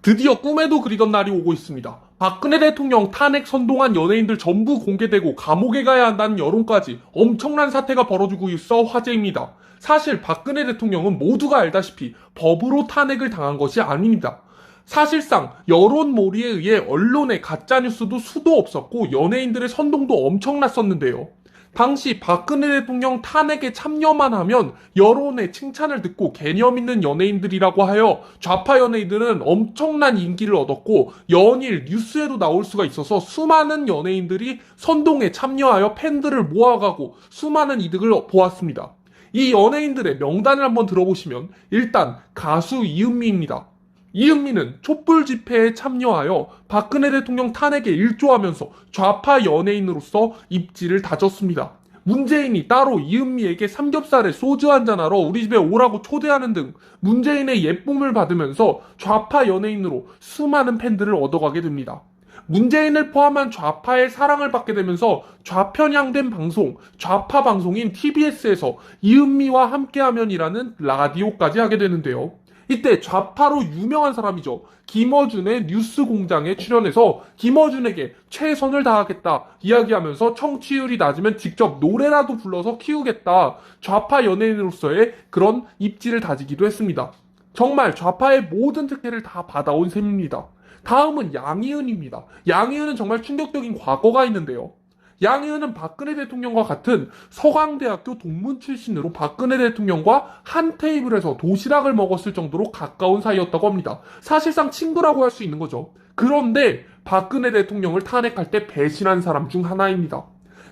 드디어 꿈에도 그리던 날이 오고 있습니다. 박근혜 대통령 탄핵 선동한 연예인들 전부 공개되고 감옥에 가야 한다는 여론까지 엄청난 사태가 벌어지고 있어 화제입니다. 사실 박근혜 대통령은 모두가 알다시피 법으로 탄핵을 당한 것이 아닙니다. 사실상 여론몰이에 의해 언론의 가짜뉴스도 수도 없었고 연예인들의 선동도 엄청났었는데요. 당시 박근혜 대통령 탄핵에 참여만 하면 여론의 칭찬을 듣고 개념 있는 연예인들이라고 하여 좌파 연예인들은 엄청난 인기를 얻었고 연일 뉴스에도 나올 수가 있어서 수많은 연예인들이 선동에 참여하여 팬들을 모아가고 수많은 이득을 보았습니다. 이 연예인들의 명단을 한번 들어보시면 일단 가수 이은미입니다. 이은미는 촛불 집회에 참여하여 박근혜 대통령 탄핵에 일조하면서 좌파 연예인으로서 입지를 다졌습니다. 문재인이 따로 이은미에게 삼겹살에 소주 한잔하러 우리 집에 오라고 초대하는 등 문재인의 예쁨을 받으면서 좌파 연예인으로 수많은 팬들을 얻어가게 됩니다. 문재인을 포함한 좌파의 사랑을 받게 되면서 좌편향된 방송, 좌파 방송인 TBS에서 이은미와 함께하면이라는 라디오까지 하게 되는데요. 이때 좌파로 유명한 사람이죠. 김어준의 뉴스공장에 출연해서 김어준에게 최선을 다하겠다 이야기하면서 청취율이 낮으면 직접 노래라도 불러서 키우겠다. 좌파 연예인으로서의 그런 입지를 다지기도 했습니다. 정말 좌파의 모든 특혜를 다 받아온 셈입니다. 다음은 양희은입니다. 양희은은 정말 충격적인 과거가 있는데요. 양희은은 박근혜 대통령과 같은 서강대학교 동문 출신으로 박근혜 대통령과 한 테이블에서 도시락을 먹었을 정도로 가까운 사이였다고 합니다. 사실상 친구라고 할 수 있는 거죠. 그런데 박근혜 대통령을 탄핵할 때 배신한 사람 중 하나입니다.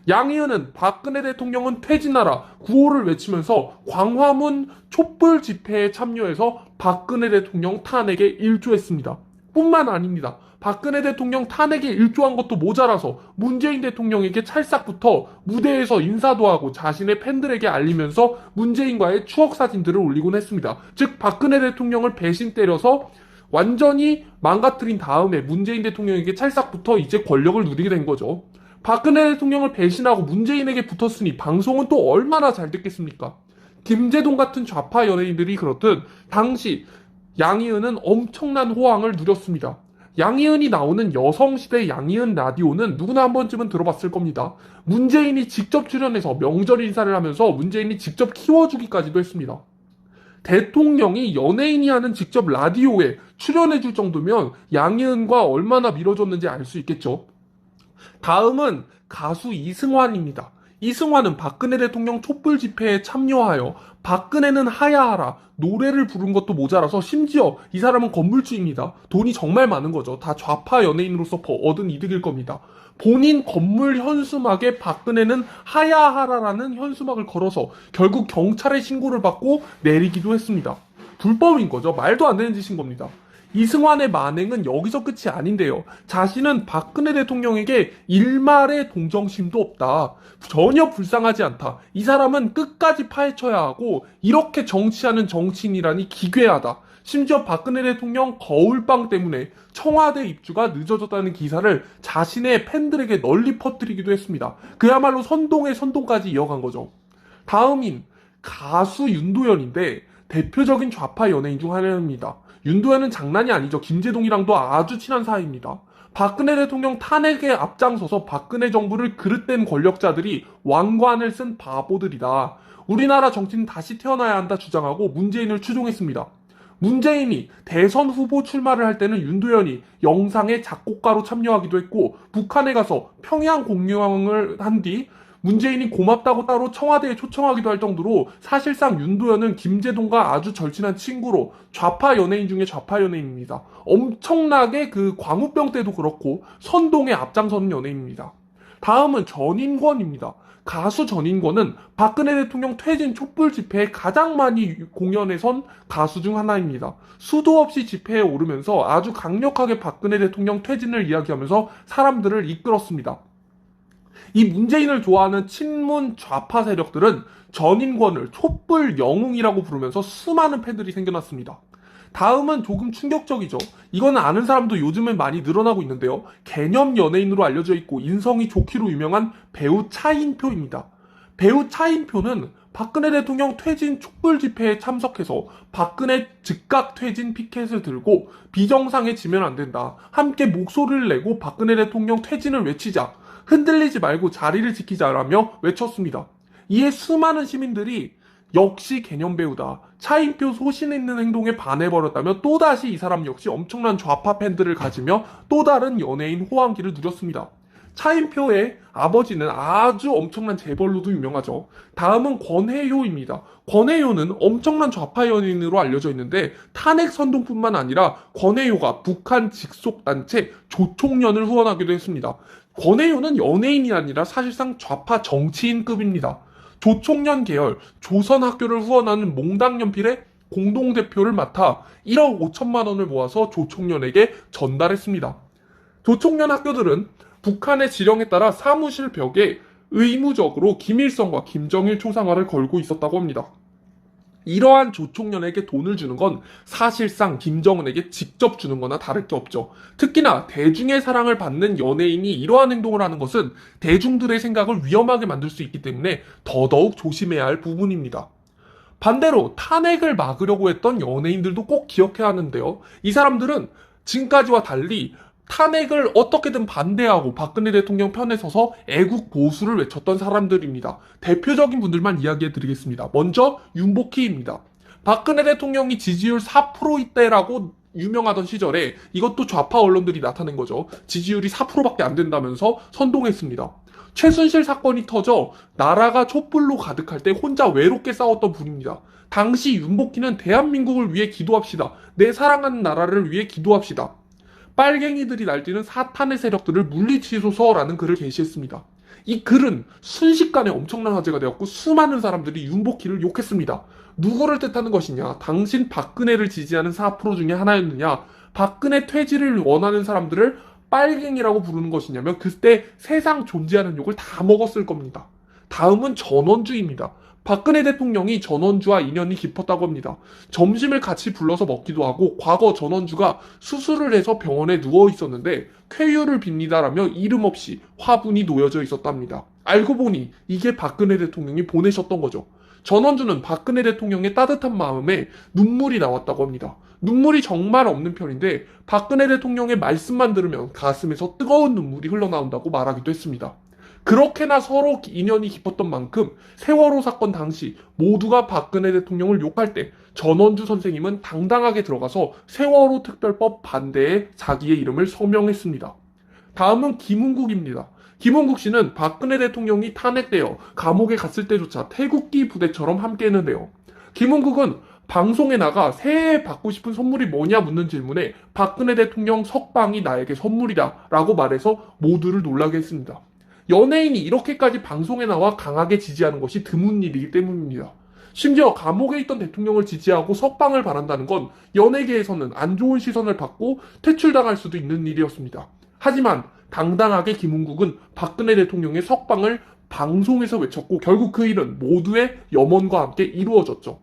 양희은은 박근혜 대통령은 퇴진하라 구호를 외치면서 광화문 촛불 집회에 참여해서 박근혜 대통령 탄핵에 일조했습니다. 뿐만 아닙니다. 박근혜 대통령 탄핵에 일조한 것도 모자라서 문재인 대통령에게 찰싹부터 무대에서 인사도 하고 자신의 팬들에게 알리면서 문재인과의 추억 사진들을 올리곤 했습니다. 즉 박근혜 대통령을 배신 때려서 완전히 망가뜨린 다음에 문재인 대통령에게 찰싹부터 이제 권력을 누리게 된 거죠. 박근혜 대통령을 배신하고 문재인에게 붙었으니 방송은 또 얼마나 잘 됐겠습니까? 김제동 같은 좌파 연예인들이 그렇듯 당시 양희은은 엄청난 호황을 누렸습니다. 양희은이 나오는 여성시대 양희은 라디오는 누구나 한 번쯤은 들어봤을 겁니다. 문재인이 직접 출연해서 명절 인사를 하면서 문재인이 직접 키워주기까지도 했습니다. 대통령이 연예인이 하는 직접 라디오에 출연해줄 정도면 양희은과 얼마나 미뤄졌는지 알 수 있겠죠. 다음은 가수 이승환입니다. 이승환은 박근혜 대통령 촛불 집회에 참여하여 박근혜는 하야하라 노래를 부른 것도 모자라서 심지어 이 사람은 건물주입니다. 돈이 정말 많은 거죠. 다 좌파 연예인으로서 얻은 이득일 겁니다. 본인 건물 현수막에 박근혜는 하야하라라는 현수막을 걸어서 결국 경찰에 신고를 받고 내리기도 했습니다. 불법인 거죠. 말도 안 되는 짓인 겁니다. 이승환의 만행은 여기서 끝이 아닌데요. 자신은 박근혜 대통령에게 일말의 동정심도 없다. 전혀 불쌍하지 않다. 이 사람은 끝까지 파헤쳐야 하고 이렇게 정치하는 정치인이라니 기괴하다. 심지어 박근혜 대통령 거울빵 때문에 청와대 입주가 늦어졌다는 기사를 자신의 팬들에게 널리 퍼뜨리기도 했습니다. 그야말로 선동의 선동까지 이어간 거죠. 다음인 가수 윤도현인데 대표적인 좌파 연예인 중 하나입니다. 윤도현은 장난이 아니죠. 김제동이랑도 아주 친한 사이입니다. 박근혜 대통령 탄핵에 앞장서서 박근혜 정부를 그릇된 권력자들이 왕관을 쓴 바보들이다. 우리나라 정치는 다시 태어나야 한다 주장하고 문재인을 추종했습니다. 문재인이 대선 후보 출마를 할 때는 윤도현이 영상의 작곡가로 참여하기도 했고 북한에 가서 평양 공영을 한 뒤 문재인이 고맙다고 따로 청와대에 초청하기도 할 정도로 사실상 윤도현은 김제동과 아주 절친한 친구로 좌파 연예인 중에 좌파 연예인입니다. 엄청나게 그 광우병 때도 그렇고 선동에 앞장서는 연예인입니다. 다음은 전인권입니다. 가수 전인권은 박근혜 대통령 퇴진 촛불 집회에 가장 많이 공연에 선 가수 중 하나입니다. 수도 없이 집회에 오르면서 아주 강력하게 박근혜 대통령 퇴진을 이야기하면서 사람들을 이끌었습니다. 이 문재인을 좋아하는 친문 좌파 세력들은 전인권을 촛불 영웅이라고 부르면서 수많은 팬들이 생겨났습니다. 다음은 조금 충격적이죠. 이거는 아는 사람도 요즘은 많이 늘어나고 있는데요. 개념 연예인으로 알려져 있고 인성이 좋기로 유명한 배우 차인표입니다. 배우 차인표는 박근혜 대통령 퇴진 촛불 집회에 참석해서 박근혜 즉각 퇴진 피켓을 들고 비정상해지면 안 된다. 함께 목소리를 내고 박근혜 대통령 퇴진을 외치자. 흔들리지 말고 자리를 지키자라며 외쳤습니다. 이에 수많은 시민들이 역시 개념 배우다. 차인표 소신 있는 행동에 반해버렸다며 또다시 이 사람 역시 엄청난 좌파 팬들을 가지며 또 다른 연예인 호황기를 누렸습니다. 차인표의 아버지는 아주 엄청난 재벌로도 유명하죠. 다음은 권혜효입니다. 권혜효는 엄청난 좌파 연예인으로 알려져 있는데 탄핵 선동뿐만 아니라 권혜효가 북한 직속 단체 조총련을 후원하기도 했습니다. 권혜효는 연예인이 아니라 사실상 좌파 정치인급입니다. 조총련 계열 조선학교를 후원하는 몽당연필의 공동대표를 맡아 1억 5천만 원을 모아서 조총련에게 전달했습니다. 조총련 학교들은 북한의 지령에 따라 사무실 벽에 의무적으로 김일성과 김정일 초상화를 걸고 있었다고 합니다. 이러한 조총련에게 돈을 주는 건 사실상 김정은에게 직접 주는 거나 다를 게 없죠. 특히나 대중의 사랑을 받는 연예인이 이러한 행동을 하는 것은 대중들의 생각을 위험하게 만들 수 있기 때문에 더더욱 조심해야 할 부분입니다. 반대로 탄핵을 막으려고 했던 연예인들도 꼭 기억해야 하는데요. 이 사람들은 지금까지와 달리 탄핵을 어떻게든 반대하고 박근혜 대통령 편에 서서 애국 보수를 외쳤던 사람들입니다. 대표적인 분들만 이야기해 드리겠습니다. 먼저 윤복희입니다. 박근혜 대통령이 지지율 4%이때라고 유명하던 시절에 이것도 좌파 언론들이 나타낸 거죠. 지지율이 4%밖에 안 된다면서 선동했습니다. 최순실 사건이 터져 나라가 촛불로 가득할 때 혼자 외롭게 싸웠던 분입니다. 당시 윤복희는 대한민국을 위해 기도합시다. 내 사랑하는 나라를 위해 기도합시다. 빨갱이들이 날뛰는 사탄의 세력들을 물리치소서라는 글을 게시했습니다. 이 글은 순식간에 엄청난 화제가 되었고 수많은 사람들이 윤복희를 욕했습니다. 누구를 뜻하는 것이냐? 당신 박근혜를 지지하는 4% 중에 하나였느냐? 박근혜 퇴진을 원하는 사람들을 빨갱이라고 부르는 것이냐면 그때 세상 존재하는 욕을 다 먹었을 겁니다. 다음은 전원주입니다. 박근혜 대통령이 전원주와 인연이 깊었다고 합니다. 점심을 같이 불러서 먹기도 하고 과거 전원주가 수술을 해서 병원에 누워 있었는데 쾌유를 빕니다라며 이름 없이 화분이 놓여져 있었답니다. 알고 보니 이게 박근혜 대통령이 보내셨던 거죠. 전원주는 박근혜 대통령의 따뜻한 마음에 눈물이 나왔다고 합니다. 눈물이 정말 없는 편인데 박근혜 대통령의 말씀만 들으면 가슴에서 뜨거운 눈물이 흘러나온다고 말하기도 했습니다. 그렇게나 서로 인연이 깊었던 만큼 세월호 사건 당시 모두가 박근혜 대통령을 욕할 때 전원주 선생님은 당당하게 들어가서 세월호 특별법 반대에 자기의 이름을 서명했습니다. 다음은 김은국입니다. 김은국 씨는 박근혜 대통령이 탄핵되어 감옥에 갔을 때조차 태극기 부대처럼 함께했는데요. 김은국은 방송에 나가 새해에 받고 싶은 선물이 뭐냐 묻는 질문에 박근혜 대통령 석방이 나에게 선물이다 라고 말해서 모두를 놀라게 했습니다. 연예인이 이렇게까지 방송에 나와 강하게 지지하는 것이 드문 일이기 때문입니다. 심지어 감옥에 있던 대통령을 지지하고 석방을 바란다는 건 연예계에서는 안 좋은 시선을 받고 퇴출당할 수도 있는 일이었습니다. 하지만 당당하게 김은국은 박근혜 대통령의 석방을 방송에서 외쳤고 결국 그 일은 모두의 염원과 함께 이루어졌죠.